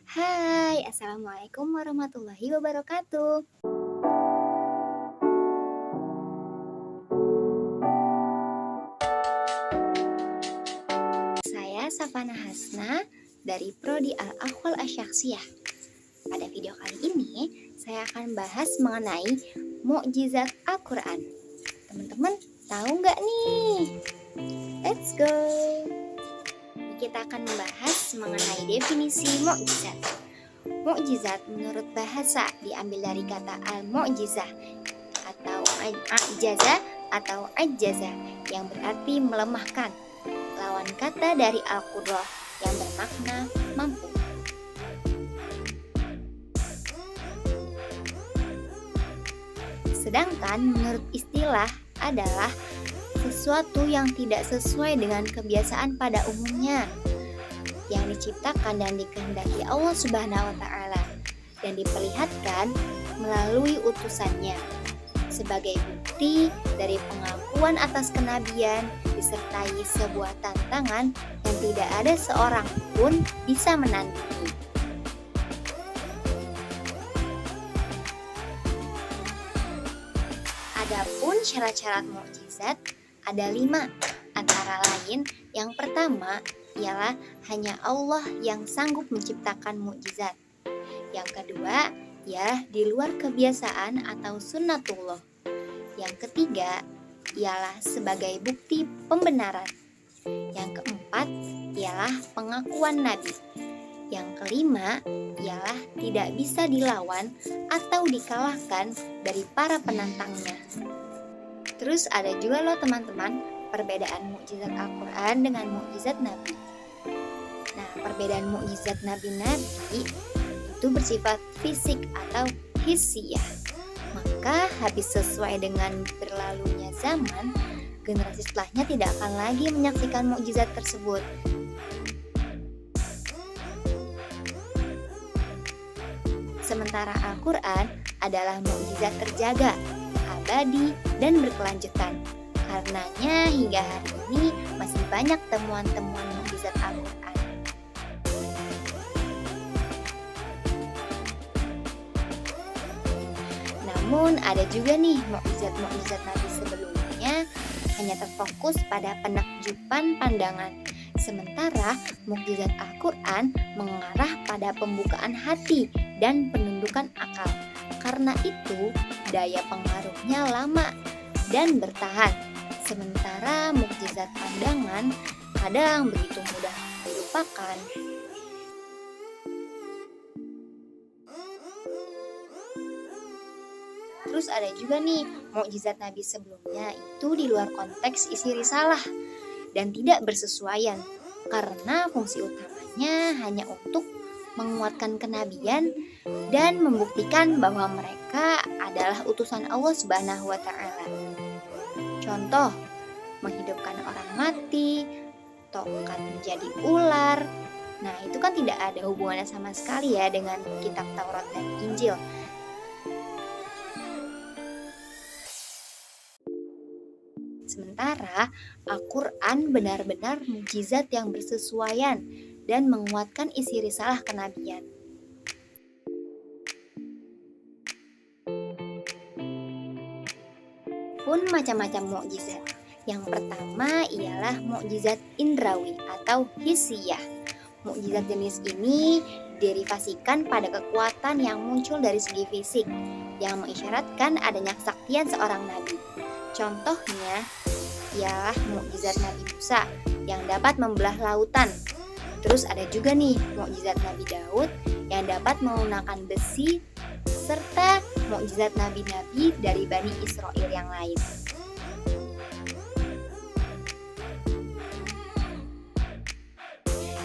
Hai, Assalamualaikum warahmatullahi wabarakatuh. Saya Safana Hasna dari Prodi Al-Akhwal Asyakhsiyah. Pada video kali ini, saya akan bahas mengenai mukjizat Al-Quran. Teman-teman, tahu nggak nih? Let's go! Kita akan membahas mengenai definisi mukjizat. Mukjizat menurut bahasa diambil dari kata al-mu'jizah atau a'jaza atau ajaza yang berarti melemahkan. Lawan kata dari al-qudrah yang bermakna mampu. Sedangkan menurut istilah adalah sesuatu yang tidak sesuai dengan kebiasaan pada umumnya, yang diciptakan dan dikehendaki Allah Subhanahu wa Ta'ala dan diperlihatkan melalui utusannya sebagai bukti dari pengakuan atas kenabian disertai sebuah tantangan yang tidak ada seorang pun bisa menandingi. Adapun syarat-syarat mukjizat ada 5, antara lain yang pertama ialah hanya Allah yang sanggup menciptakan mukjizat. Yang kedua ialah di luar kebiasaan atau sunnatullah. Yang ketiga ialah sebagai bukti pembenaran. Yang keempat ialah pengakuan nabi. Yang kelima ialah tidak bisa dilawan atau dikalahkan dari para penantangnya. Terus ada juga loh teman-teman, perbedaan mukjizat Al-Quran dengan mukjizat Nabi. Nah, perbedaan mukjizat Nabi-Nabi itu bersifat fisik atau hissiyah. Maka habis sesuai dengan berlalunya zaman, generasi setelahnya tidak akan lagi menyaksikan mukjizat tersebut. Sementara Al-Quran adalah mukjizat terjaga, abadi, dan berkelanjutan. Karenanya hingga hari ini masih banyak temuan-temuan mukjizat Al-Quran. Namun ada juga nih mukjizat-mukjizat Nabi sebelumnya hanya terfokus pada penakjuban pandangan. Sementara mukjizat Al-Quran mengarah pada pembukaan hati dan penundukan akal. Karena itu daya pengaruhnya lama dan bertahan. Sementara mukjizat pandangan kadang begitu mudah dilupakan. Terus ada juga nih mukjizat Nabi sebelumnya itu di luar konteks isi risalah dan tidak bersesuaian karena fungsi utamanya hanya untuk menguatkan kenabian dan membuktikan bahwa mereka adalah utusan Allah Subhanahu wa Ta'ala. Contoh, menghidupkan orang mati, tongkat menjadi ular. Nah, itu kan tidak ada hubungannya sama sekali ya dengan kitab Taurat dan Injil. Sementara Al-Quran benar-benar mukjizat yang bersesuaian dan menguatkan isi risalah kenabian. Pun macam-macam mukjizat. Yang pertama ialah mukjizat indrawi atau hissiyah. Mukjizat jenis ini derivasikan pada kekuatan yang muncul dari segi fisik yang mengisyaratkan adanya kesaktian seorang nabi. Contohnya ialah mukjizat Nabi Musa yang dapat membelah lautan. Terus ada juga nih mukjizat Nabi Daud yang dapat menggunakan besi, serta mukjizat nabi-nabi dari Bani Israel yang lain.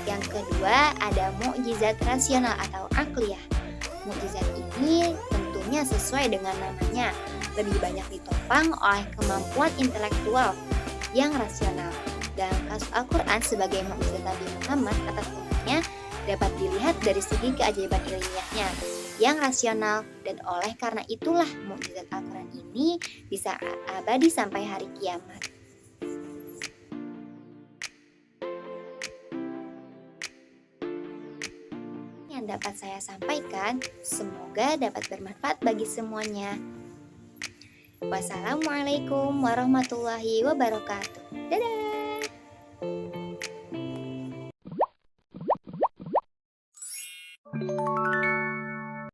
Yang kedua ada mukjizat rasional atau akliyah. Mukjizat ini tentunya sesuai dengan namanya, lebih banyak ditopang oleh kemampuan intelektual yang rasional. Dalam kasus Al-Quran sebagai mukjizat Nabi Muhammad atas umatnya dapat dilihat dari segi keajaiban ilmiahnya yang rasional, dan oleh karena itulah mukjizat Al-Quran ini bisa abadi sampai hari kiamat. yang dapat saya sampaikan. Semoga dapat bermanfaat bagi semuanya. Wassalamualaikum warahmatullahi wabarakatuh. Dadah.